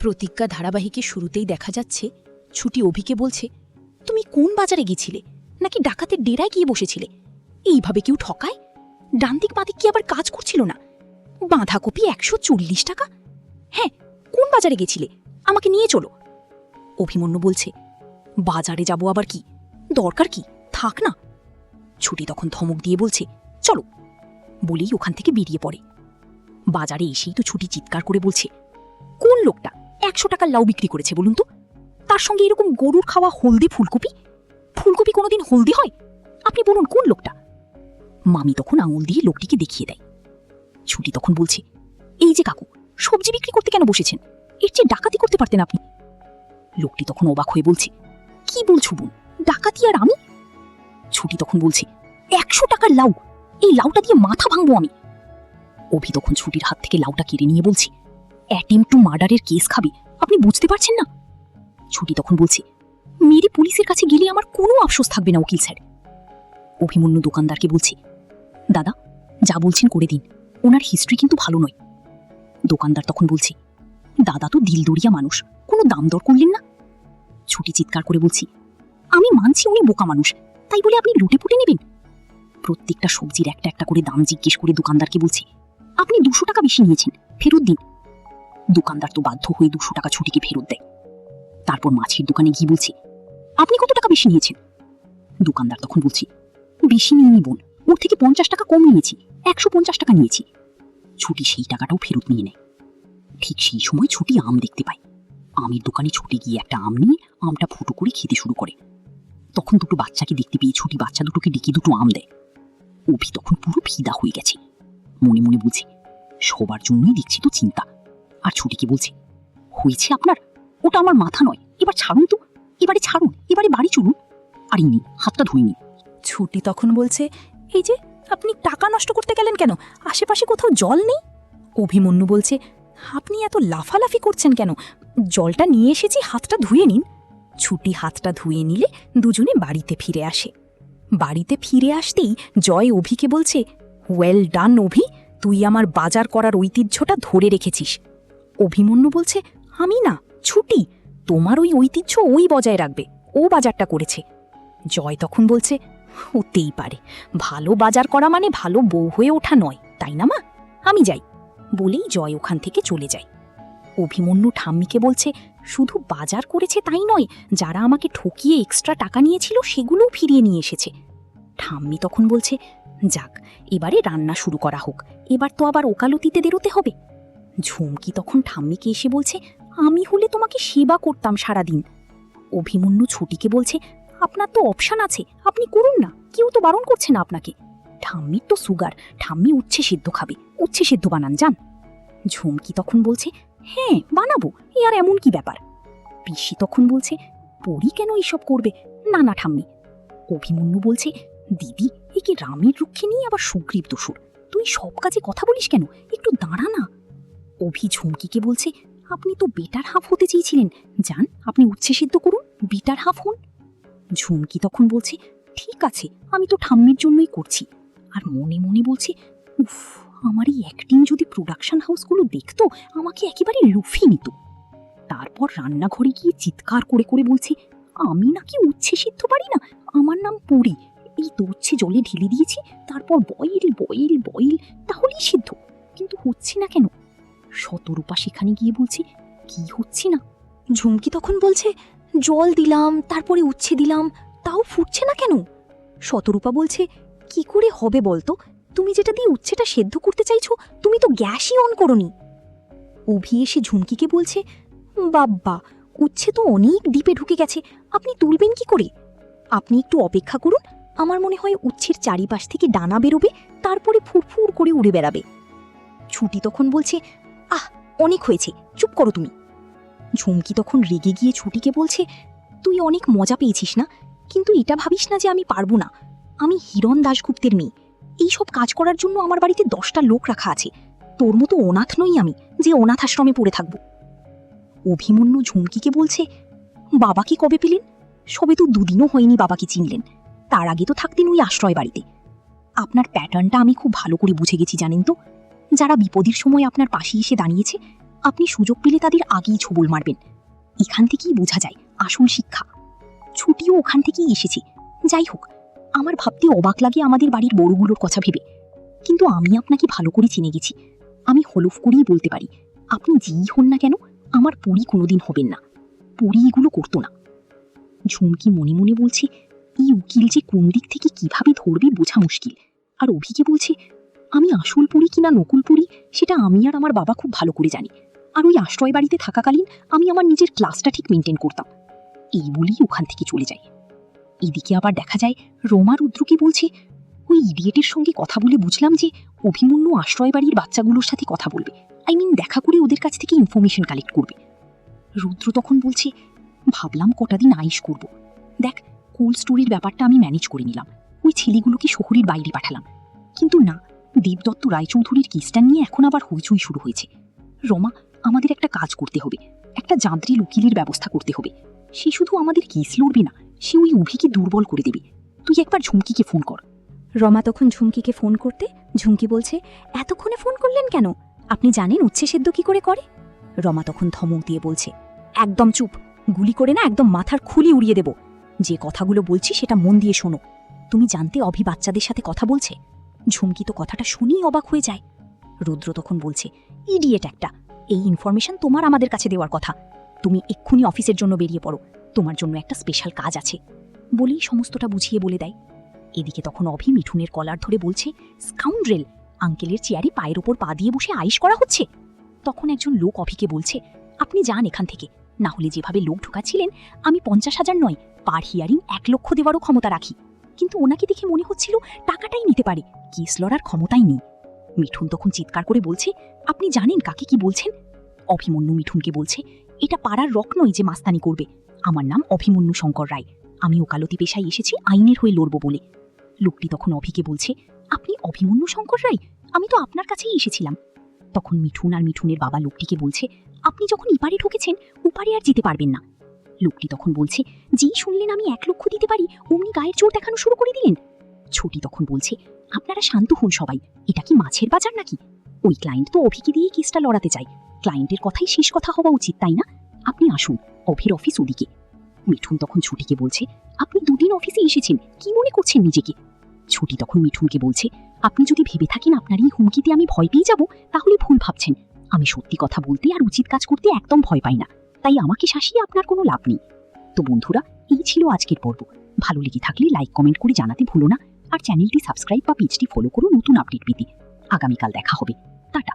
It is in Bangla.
প্রতিজ্ঞা ধারাবাহিকের শুরুতেই দেখা যাচ্ছে ছুটি অভিকে বলছে, তুমি কোন বাজারে গেছিলে, নাকি ডাকাতের ডেরায় গিয়ে বসেছিলে? এইভাবে কেউ ঠকায়? ডানদিক বাদিক কি আবার কাজ করছিল না? বাঁধাকপি 140 টাকা? হ্যাঁ, কোন বাজারে গেছিলে? আমাকে নিয়ে চলো। অভিমন্যু বলছে, বাজারে যাব আবার কি, দরকার কি, থাক না। ছুটি তখন ধমক দিয়ে বলছে, চলো, বলেই ওখান থেকে বেরিয়ে পড়ে। বাজারে এসেই তো ছুটি চিৎকার করে বলছে, কোন লোকটা 100 টাকার লাউ বিক্রি করেছে বলুন তো? তার সঙ্গে এরকম গরুর খাওয়া হলদি ফুলকপি? ফুলকপি কোনোদিন হলদি হয়? আপনি বলুন কোন লোকটা? মামি তখন আঙুল দিয়ে লোকটিকে দেখিয়ে দেয়। ছুটি তখন বলছে, এই যে কাকু, সবজি বিক্রি করতে কেন বসেছেন? এর চেয়ে ডাকাতি করতে পারতেন আপনি। লোকটি তখন অবাক হয়ে বলছে, কি বলছো বোন, ডাকাতি আর আমি? ছুটি তখন বলছে, 100 টাকার লাউ, এই লাউটা দিয়ে মাথা ভাঙবো আমি। অভি তখন ছুটির হাত থেকে লাউটা কেড়ে নিয়ে বলছে, অ্যাটেম্প টু মার্ডারের কেস খাবে, আপনি বুঝতে পারছেন না? ছুটি তখন বলছে, মেরে পুলিশের কাছে গেলে আমার কোনো আফসোস থাকবে না উকিল স্যার। অভিমন্যু দোকানদারকে বলছে, দাদা যা বলছেন করে দিন, ওনার হিস্ট্রি কিন্তু ভালো নয়। দোকানদার তখন বলছে, দাদা তো দিলদরিয়া মানুষ, কোনো দাম দর করলেন না। ছুটি চিৎকার করে বলছি, আমি মানছি উনি বোকা মানুষ, তাই বলে আপনি লুটে পুটে নেবেন? প্রত্যেকটা সবজির একটা একটা করে দাম জিজ্ঞেস করে দোকানদারকে বলছে, আপনি 200 টাকা বেশি নিয়েছেন, ফেরত দিন। দোকানদার তো বাধ্য হয়ে 200 টাকা ছুটিকে ফেরত দেয়। তারপর মাছের দোকানে গিয়ে বলছে, আপনি কত টাকা বেশি নিয়েছেন? দোকানদার তখন বলছে, বেশি নিয়ে বোন, ওর থেকে 50 টাকা কম নিয়েছি, 150 টাকা নিয়েছি। ছুটি সেই টাকাটাও ফেরত নিয়ে নেয়। ঠিক সেই সময় ছুটি আম দেখতে পায়। আমের দোকানে ছুটি গিয়ে একটা আম নিয়ে আমটা ফুটো করে খেতে শুরু করে। তখন দুটো বাচ্চাকে দেখতে পেয়ে ছুটি বাচ্চা দুটোকে ডেকে দুটো আম দেয়। অভি তখন পুরো ফিদা হয়ে গেছে, মনে মনে বলছে, সবার জন্যই দেখছি তো চিন্তা। আর ছুটিকে বলছে, হয়েছে আপনার, ওটা আমার মাথা নয়, এবার ছাড়ুন তো, এবারে ছাড়ুন, এবারে বাড়ি চলুন। আর ইনি হাতটা ধুয়ে নিন। ছুটি তখন বলছে, এই যে আপনি টাকা নষ্ট করতে গেলেন কেন, আশেপাশে কোথাও জল নেই? অভিমন্যু বলছে, আপনি এত লাফালাফি করছেন কেন, জলটা নিয়ে এসেছি, হাতটা ধুয়ে নিন। ছুটি হাতটা ধুয়ে নিলে দুজনে বাড়িতে ফিরে আসে। বাড়িতে ফিরে আসতেই জয় অভিকে বলছে, ওয়েল ডান অভি, তুই আমার বাজার করার ঐতিহ্যটা ধরে রেখেছিস। অভিমন্যু বলছে, আমি না, ছুটি, তোমার ওই ঐতিহ্য ওই বজায় রাখবে, ও বাজারটা করেছে। জয় তখন বলছে, হতেই পারে, ভালো বাজার করা মানে ভালো বউ হয়ে ওঠা নয়, তাই না মা? আমি যাই। বলেই জয় ওখান থেকে চলে যায়। অভিমন্যু ঠাম্মিকে বলছে, শুধু বাজার করেছে তাই নয়, যারা আমাকে ঠকিয়ে এক্সট্রা টাকা নিয়েছিল সেগুলোও ফিরিয়ে নিয়ে এসেছে। ঠাম্মি তখন বলছে, যাক, এবারে রান্না শুরু করা হোক, এবার তো আবার ওকালতিতে বেরোতে হবে। ঝুমকি তখন ঠাম্মিকে এসে বলছে, আমি হলে তোমাকে সেবা করতাম সারাদিন। অভিমন্যু ছুটিকে বলছে, আপনার তো অপশান আছে, আপনি করুন না, কেউ তো বারণ করছে না আপনাকে। ঠাম্মির তো সুগার, ঠাম্মি উচ্ছে সিদ্ধ খাবে, উচ্ছে সিদ্ধ বানান যান। ঝুমকি তখন বলছে, হ্যাঁ বানাবো, এ আর এমন কি ব্যাপার? পিসি তখন বলছে, পরি কেন এইসব করবে? না না ঠাম্মি। অভিমন্যু বলছে, দিদি, একে রামের রক্ষে নিয়ে আবার সুগ্রীব দোসর, তুই সব কাজে কথা বলিস কেন, একটু দাঁড়া না। অভি ঝুমকিকে বলছে, আপনি তো বেটার হাফ হতে চেয়েছিলেন, যান আপনি উচ্ছে সিদ্ধ করুন, বেটার হাফ হন। ঝুমকি তখন বলছে, ঠিক আছে, আমি তো ঠাম্মির জন্যই করছি। আর মনে মনে বলছে, উফ, আমার এই অ্যাক্টিং যদি প্রোডাকশন হাউসগুলো দেখতো, আমাকে একেবারে লুফিয়ে নিত। তারপর রান্নাঘরে গিয়ে চিৎকার করে করে বলছে, আমি নাকি উচ্ছে সিদ্ধ পারি না, আমার নাম পরি, এই তো উচ্ছে জলে ঢেলে দিয়েছি, তারপর বয়েল বয়েল বয়েল, তাহলেই সিদ্ধ, কিন্তু হচ্ছে না কেন? শতরূপা সেখানে গিয়ে বলছে, কি হচ্ছে না? ঝুমকি তখন বলছে, জল দিলাম, তারপরে উচ্ছে দিলাম, তাও ফুটছে না কেন? শতরূপা বলছে, কি করে হবে বলতো, তুমি যেটা দিয়ে উচ্ছেটা সেদ্ধ করতে চাইছো, তুমি তো গ্যাসই অন করোনি। অভি এসে ঝুমকিকে বলছে, বাব্বা, উচ্ছে তো অনেক ডিপে ঢুকে গেছে, আপনি তুলবেন কি করে? আপনি একটু অপেক্ষা করুন, আমার মনে হয় উচ্ছের চারিপাশ থেকে ডানা বেরোবে, তারপরে ফুরফুর করে উড়ে বেড়াবে। ছুটি তখন বলছে, আহ, অনেক হয়েছে, চুপ করো তুমি। ঝুমকি তখন রেগে গিয়ে ছুটিকে বলছে, তুই অনেক মজা পেয়েছিস না, কিন্তু এটা ভাবিস না যে আমি পারবো না। আমি হিরণ দাশগুপ্তের মেয়ে, এইসব কাজ করার জন্য আমার বাড়িতে 10টা লোক রাখা আছে, তোর মতো অনাথ নই আমি যে অনাথ আশ্রমে পড়ে থাকবো। অভিমন্যু ঝুমকিকে বলছে, বাবাকে কবে পেলেন? সবে তো 2 দিনও হয়নি বাবাকে চিনলেন, তার আগে তো থাকতেন ওই আশ্রয় বাড়িতে। আপনার প্যাটার্নটা আমি খুব ভালো করে বুঝে গেছি জানেন তো, যারা বিপদের সময় আপনার পাশে এসে দাঁড়িয়েছে, আপনি সুযোগ পেলে তাদের আগেই ছোবল মারবেন। এখান থেকেই বোঝা যায় আসল শিক্ষা। ছুটিও ওখান থেকেই এসেছে। যাই হোক, আমার ভাবতে অবাক লাগে আমাদের বাড়ির বড়গুলোর কথা ভেবে, কিন্তু আমি আপনাকে ভালো করে চিনে গেছি। আমি হলফ করেই বলতে পারি, আপনি যেই হন না কেন, আমার পরি কোনোদিন হবেন না। পরি এগুলো করতো না। ঝুমকি মনে মনে বলছে, এই উকিল যে কোন দিক থেকে কিভাবে ধরবে বোঝা মুশকিল। আর অভিকে বলছে, আমি আসল পরি কিনা নকুল পরি সেটা আমি আর আমার বাবা খুব ভালো করে জানি। আর ওই আশ্রয় বাড়িতে থাকাকালীন আমি আমার নিজের ক্লাসটা ঠিক মেনটেন করতাম। এই বলেই ওখান থেকে চলে যায়। এদিকে আবার দেখা যায় রোমা রুদ্রকে বলছে, ওই ইডিয়েটের সঙ্গে কথা বলে বুঝলাম যে অভিমন্যু আশ্রয় বাড়ির বাচ্চাগুলোর সাথে কথা বলবে, দেখা করে ওদের কাছ থেকে ইনফরমেশন কালেক্ট করবে। রুদ্র তখন বলছে, ভাবলাম কটা দিন আইস করব। দেখ, কোল্ড স্টোরের ব্যাপারটা আমি ম্যানেজ করে নিলাম, ওই ছেলেগুলোকে শহরের বাইরে পাঠালাম। কিন্তু না, দেবদত্ত রায়চৌধুরীর কেসটা নিয়ে এখন আবার হইচই শুরু হয়েছে। রমা, আমাদের একটা কাজ করতে হবে, একটা যান্ত্রিক উকিলের ব্যবস্থা করতে হবে। সে শুধু আমাদের কেস লড়বে না, সে ওই অভিকে দুর্বল করে দেবে। তুই একবার ঝুমকিকে ফোন কর। রমা তখন ঝুমকিকে ফোন করতে ঝুমকি বলছে, এতক্ষণে ফোন করলেন কেন? আপনি জানেন উচ্ছে সেদ্ধ কি করে করে? রমা তখন ধমক দিয়ে বলছে, একদম চুপ, গুলি করে না একদম মাথার খুলি উড়িয়ে দেব। যে কথাগুলো বলছি সেটা মন দিয়ে শোনো। তুমি জানতে অভি বাচ্চাদের সাথে কথা বলছে? ঝুমকি তো কথাটা শুনেই অবাক হয়ে যায়। রুদ্র তখন বলছে, ইডিয়েট একটা, এই ইনফরমেশন তোমার আমাদের কাছে দেওয়ার কথা। তুমি এক্ষুনি অফিসের জন্য বেরিয়ে পড়ো, তোমার জন্য একটা স্পেশাল কাজ আছে বলেই সমস্তটা বুঝিয়ে বলে দেয়। এদিকে তখন অভি মিঠুনের কলার ধরে বলছে, স্কাউন্ড্রেল, আঙ্কেলের চেয়ারে পায়ের ওপর পা দিয়ে বসে আইস করা হচ্ছে। তখন একজন লোক অভিকে বলছে, আপনি যান এখান থেকে, না হলে যেভাবে লোক ঢোকাচ্ছিলেন আমি 50,000 নয়, পার হিয়ারিং 1 লক্ষ দেওয়ারও ক্ষমতা রাখি। কিন্তু ওনাকে দেখে মনে হচ্ছিল টাকাটাই নিতে পারে, কেস লড়ার ক্ষমতাই নেই। মিঠুন তখন চিৎকার করে বলছে, আপনি জানেন কাকে কি বলছেন? অভিমন্যু মিঠুনকে বলছে, এটা পাড়ার রক নয় যে মাস্তানি করবে। আমার নাম অভিমন্যু শঙ্কর রায়, আমি ওকালতি পেশায় এসেছি আইনের হয়ে লড়ব বলে। লোকটি তখন অভিকে বলছে, আপনি অভিমন্যু শঙ্কর রায়? আমি তো আপনার কাছেই এসেছিলাম। তখন মিঠুন আর মিঠুনের বাবা লোকটিকে বলছে, আপনি যখন ইপারে ঢুকেছেন ওপারে আর যেতে পারবেন না। লোকটি তখন বলছে, যেই শুনলেন আমি 1 লক্ষ দিতে পারি অমনি গায়ের জোর দেখানো শুরু করে দিলেন। ছোটি তখন বলছে, আপনারা শান্ত হন সবাই, এটা কি মাছের বাজার নাকি? ওই ক্লায়েন্ট তো অভিকে দিয়ে কেসটা লড়াতে চায়, ক্লায়েন্টের কথাই শেষ কথা হওয়া উচিত, তাই না? আপনি আসুন, অভির অফিস ওদিকে। মিঠুন তখন ছুটিকে বলছে, আপনি 2 দিন অফিসে এসেছেন, কি মনে করছেন নিজেকে? ছুটি তখন মিঠুনকে বলছে, আপনি যদি ভেবে থাকেন আপনার এই হুমকিতে আমি ভয় পেয়ে যাব, তাহলে ভুল ভাবছেন। আমি সত্যি কথা বলতে আর উচিত কাজ করতে একদম ভয় পাই না, তাই আমাকে শাসিয়ে আপনার কোনো লাভ নেই। তো বন্ধুরা, এই ছিল আজকের পর্ব। ভালো লেগে থাকলে লাইক কমেন্ট করে জানাতে ভুলো না, আর চ্যানেলটি সাবস্ক্রাইব বা পেজটি ফলো করো নতুন আপডেট পেতে। আগামীকাল দেখা হবে। টাটা।